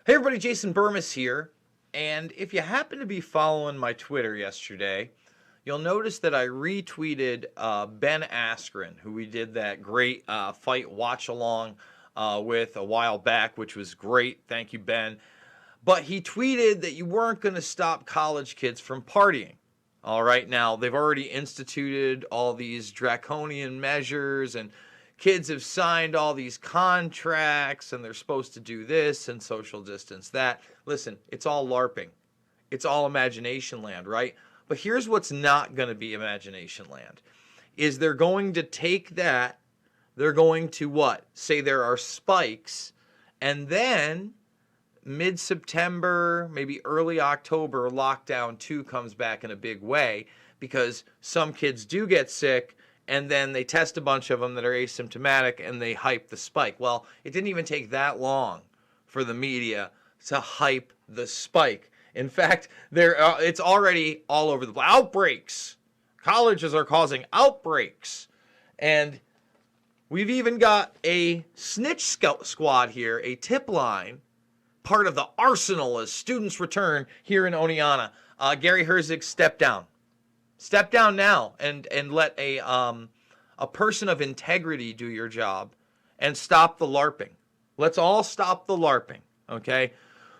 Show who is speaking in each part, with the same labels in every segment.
Speaker 1: Hey everybody, Jason Burmis here, and if you happen to be following my Twitter yesterday, you'll notice that I retweeted Ben Askren, who we did that great fight watch-along with a while back, which was great. Thank you, Ben. But he tweeted that you weren't going to stop college kids from partying. All right, now they've already instituted all these draconian measures, and kids have signed all these contracts, and they're supposed to do this and social distance that. Listen, it's all LARPing. It's all imagination land, right? But here's what's not going to be imagination land, is they're going to take that, they're going to what? Say there are spikes, and then mid-September, maybe early October, lockdown 2 comes back in a big way because some kids do get sick, and then they test a bunch of them that are asymptomatic and they hype the spike. Well, it didn't even take that long for the media to hype the spike. In fact, it's already all over the place. Outbreaks. Colleges are causing outbreaks. And we've even got a snitch squad here, a tip line, part of the arsenal as students return here in Oneonta. Gary Herzig, step down. Step down now and let a person of integrity do your job and stop the LARPing. Let's all stop the LARPing, okay?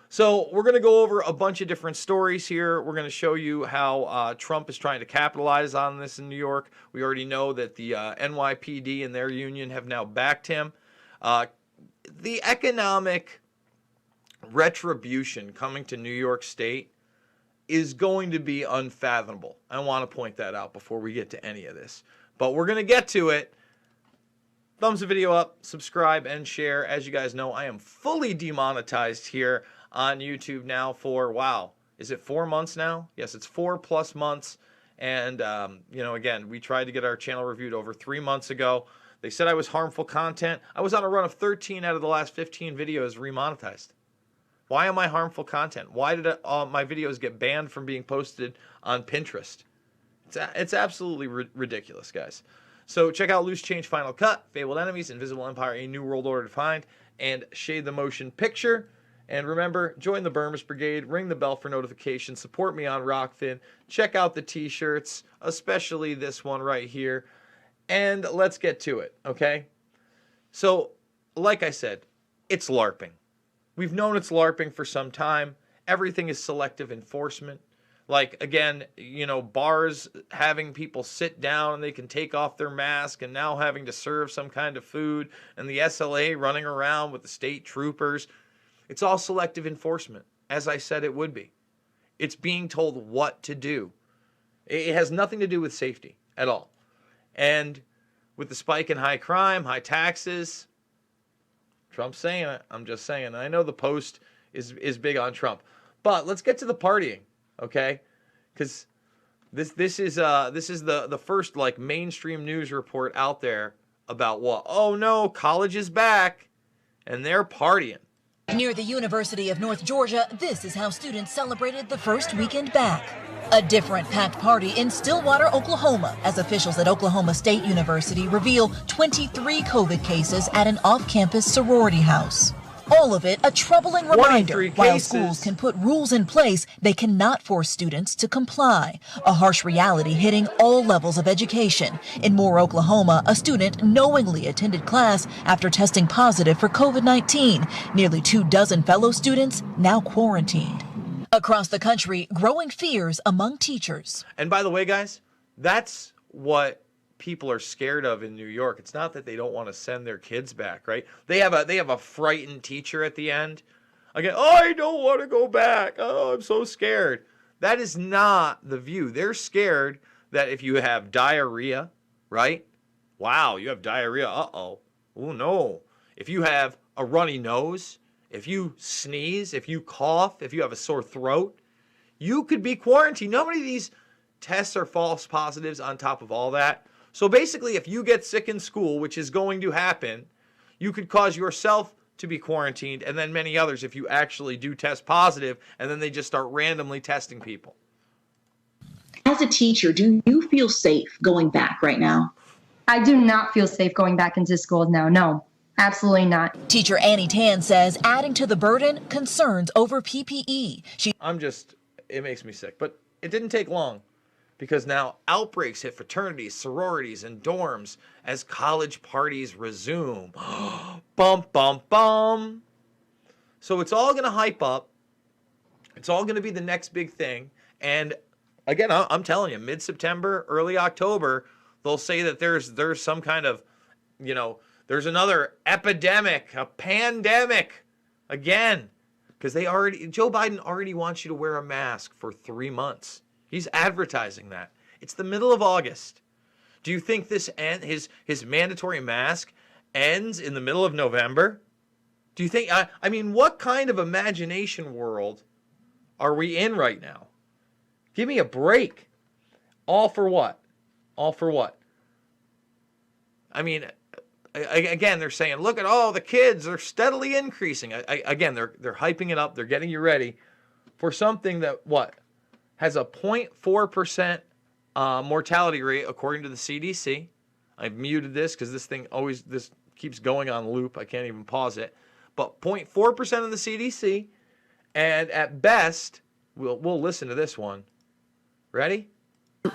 Speaker 1: So we're going to go over a bunch of different stories here. We're going to show you how Trump is trying to capitalize on this in New York. We already know that the NYPD and their union have now backed him. The economic retribution coming to New York State is going to be unfathomable. I want to point that out before we get to any of this. But we're going to get to it. Thumbs the video up, subscribe, and share. As you guys know, I am fully demonetized here on YouTube now for, wow, is it 4 months now? Yes, it's 4+ months. And, you know, again, we tried to get our channel reviewed over 3 months ago. They said I was harmful content. I was on a run of 13 out of the last 15 videos remonetized. Why am I harmful content? Why did my videos get banned from being posted on Pinterest? It's absolutely ridiculous, guys. So check out Loose Change Final Cut, Fabled Enemies, Invisible Empire, A New World Order Defined, and Shade the Motion Picture. And remember, join the Burmis Brigade, ring the bell for notifications, support me on Rockfin, check out the t-shirts, especially this one right here, and let's get to it, okay? So, like I said, it's LARPing. We've known it's LARPing for some time. Everything is selective enforcement. Like, again, you know, bars having people sit down and they can take off their mask and now having to serve some kind of food, and the SLA running around with the state troopers. It's all selective enforcement, as I said it would be. It's being told what to do. It has nothing to do with safety at all. And with the spike in high crime, high taxes, Trump's saying it. I'm just saying. I know the Post is big on Trump, but let's get to the partying, okay? Because this is the first like mainstream news report out there about what? Oh no, college is back, and they're partying.
Speaker 2: Near the University of North Georgia, this is how students celebrated the first weekend back. A different packed party in Stillwater, Oklahoma, as officials at Oklahoma State University reveal 23 COVID cases at an off-campus sorority house. All of it a troubling reminder. While schools can put rules in place, they cannot force students to comply. A harsh reality hitting all levels of education. In Moore, Oklahoma, a student knowingly attended class after testing positive for COVID-19. Nearly 24 fellow students now quarantined. Across the country, growing fears among teachers.
Speaker 1: And by the way, guys, that's what people are scared of in New York. It's not that they don't want to send their kids back, right? They have a frightened teacher at the end. Again, oh, I don't want to go back. Oh, I'm so scared. That is not the view. They're scared that if you have diarrhea, right? Wow, you have diarrhea. Uh-oh. Oh, no. If you have a runny nose, if you sneeze, if you cough, if you have a sore throat, you could be quarantined. Nobody of these tests are false positives on top of all that. So basically, if you get sick in school, which is going to happen, you could cause yourself to be quarantined, and then many others if you actually do test positive, and then they just start randomly testing people.
Speaker 3: As a teacher, do you feel safe going back right now?
Speaker 4: I do not feel safe going back into school now, no.
Speaker 3: Absolutely not.
Speaker 2: Teacher Annie Tan says adding to the burden, concerns over PPE.
Speaker 1: It makes me sick. But it didn't take long because now outbreaks hit fraternities, sororities, and dorms as college parties resume. Bum, bum, bum. So it's all going to hype up. It's all going to be the next big thing. And again, I'm telling you, mid-September, early October, they'll say that there's some kind of, there's another epidemic, a pandemic again. Because Joe Biden already wants you to wear a mask for 3 months. He's advertising that. It's the middle of August. Do you think his mandatory mask ends in the middle of November? Do you think, I mean, what kind of imagination world are we in right now? Give me a break. All for what? All for what? I mean, again, they're saying, look at all the kids, they're steadily increasing. Again, they're hyping it up. They're getting you ready for something that, has a 0.4% mortality rate according to the CDC. I've muted this because this keeps going on loop. I can't even pause it. But 0.4% of the CDC, and at best, we'll listen to this one. Ready?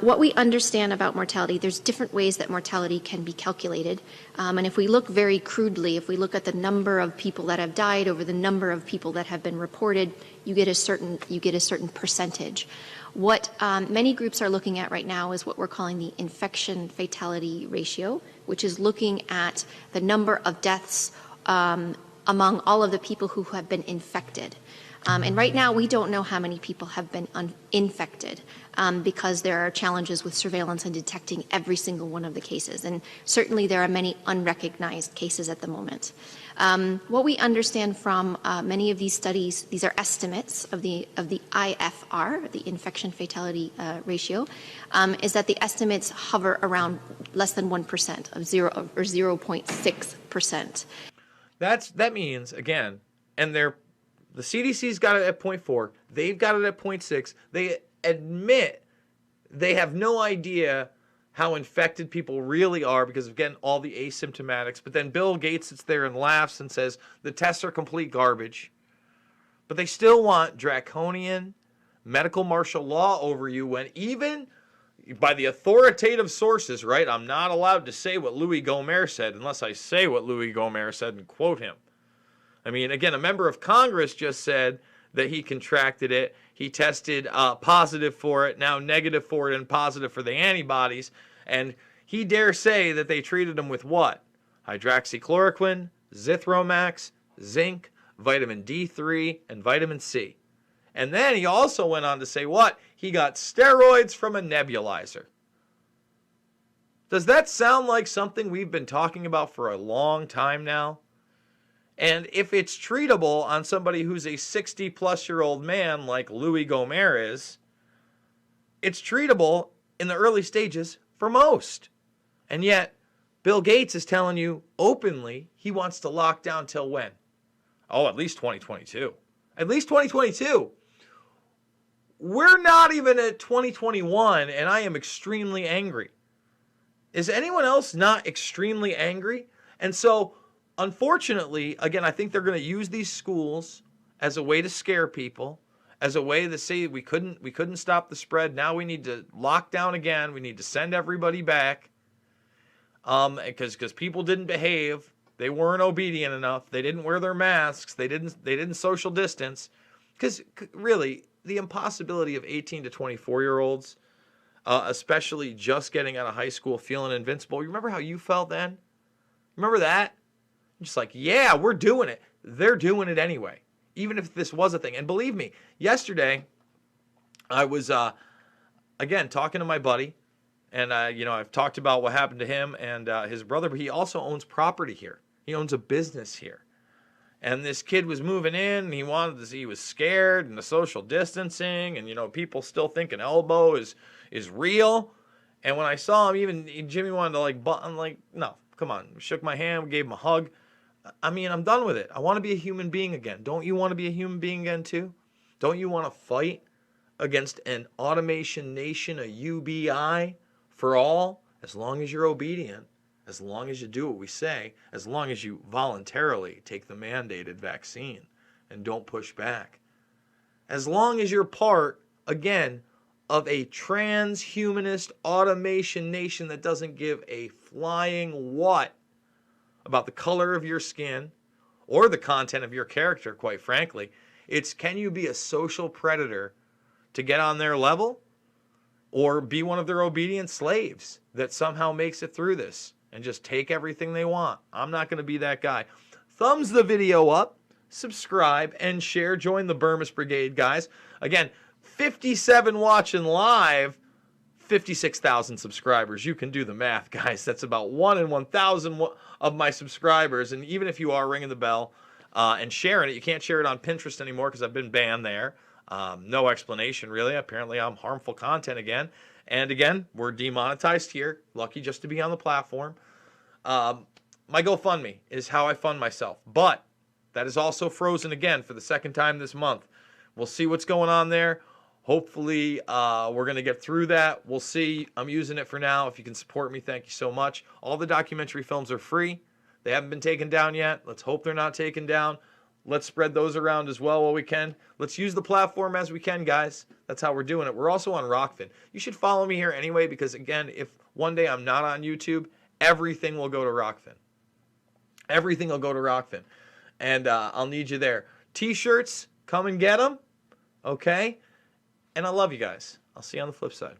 Speaker 4: What we understand about mortality, there's different ways that mortality can be calculated. And if we look very crudely, if we look at the number of people that have died over the number of people that have been reported, you get a certain percentage. What many groups are looking at right now is what we're calling the infection fatality ratio, which is looking at the number of deaths among all of the people who have been infected. And right now, we don't know how many people have been infected because there are challenges with surveillance and detecting every single one of the cases. And certainly, there are many unrecognized cases at the moment. What we understand from many of these studies, these are estimates of the IFR, the infection fatality ratio, is that the estimates hover around less than 1% of 0.6%.
Speaker 1: That means, again, and the CDC's got it at 0.4. They've got it at 0.6. They admit they have no idea how infected people really are because, again, all the asymptomatics. But then Bill Gates sits there and laughs and says the tests are complete garbage. But they still want draconian medical martial law over you when even by the authoritative sources, right? I'm not allowed to say what Louis Gohmert said unless I say what Louis Gohmert said and quote him. I mean, again, a member of Congress just said that he contracted it. He tested positive for it, now negative for it, and positive for the antibodies. And he dare say that they treated him with what? Hydroxychloroquine, Zithromax, zinc, vitamin D3, and vitamin C. And then he also went on to say what? He got steroids from a nebulizer. Does that sound like something we've been talking about for a long time now? And if it's treatable on somebody who's a 60-plus-year-old man like Louis Gohmert is, it's treatable in the early stages for most. And yet, Bill Gates is telling you openly he wants to lock down till when? Oh, at least 2022. At least 2022. We're not even at 2021, and I am extremely angry. Is anyone else not extremely angry? And so, unfortunately, again, I think they're going to use these schools as a way to scare people, as a way to say we couldn't stop the spread. Now we need to lock down again. We need to send everybody back because people didn't behave. They weren't obedient enough. They didn't wear their masks. They didn't social distance. Because really, the impossibility of 18 to 24-year-olds, especially just getting out of high school feeling invincible. You remember how you felt then? Remember that? Just like, yeah, we're doing it. They're doing it anyway, even if this was a thing. And believe me, yesterday I was, again, talking to my buddy. And, I've talked about what happened to him and his brother, but he also owns property here. He owns a business here. And this kid was moving in, and he was scared, and the social distancing, and, people still think an elbow is real. And when I saw him, even Jimmy wanted to, no, come on. Shook my hand, gave him a hug. I mean, I'm done with it. I want to be a human being again. Don't you want to be a human being again, too? Don't you want to fight against an automation nation, a UBI, for all, as long as you're obedient, as long as you do what we say, as long as you voluntarily take the mandated vaccine and don't push back. As long as you're part, again, of a transhumanist automation nation that doesn't give a flying what about the color of your skin or the content of your character, quite frankly. It's, can you be a social predator to get on their level, or be one of their obedient slaves that somehow makes it through this and just take everything they want? I'm not going to be that guy. Thumbs the video up, subscribe, and share. Join the Burmis Brigade, guys. Again, 57 watching live, 56,000 subscribers. You can do the math, guys. That's about 1 in 1,000 of my subscribers. And even if you are ringing the bell and sharing it, you can't share it on Pinterest anymore because I've been banned there. No explanation, really. Apparently, I'm harmful content again. And again, we're demonetized here. Lucky just to be on the platform. My GoFundMe is how I fund myself. But that is also frozen again for the second time this month. We'll see what's going on there. Hopefully, we're going to get through that. We'll see. I'm using it for now. If you can support me, thank you so much. All the documentary films are free. They haven't been taken down yet. Let's hope they're not taken down. Let's spread those around as well while we can. Let's use the platform as we can, guys. That's how we're doing it. We're also on Rockfin. You should follow me here anyway because, again, if one day I'm not on YouTube, everything will go to Rockfin. Everything will go to Rockfin. And I'll need you there. T-shirts, come and get them. Okay? And I love you guys. I'll see you on the flip side.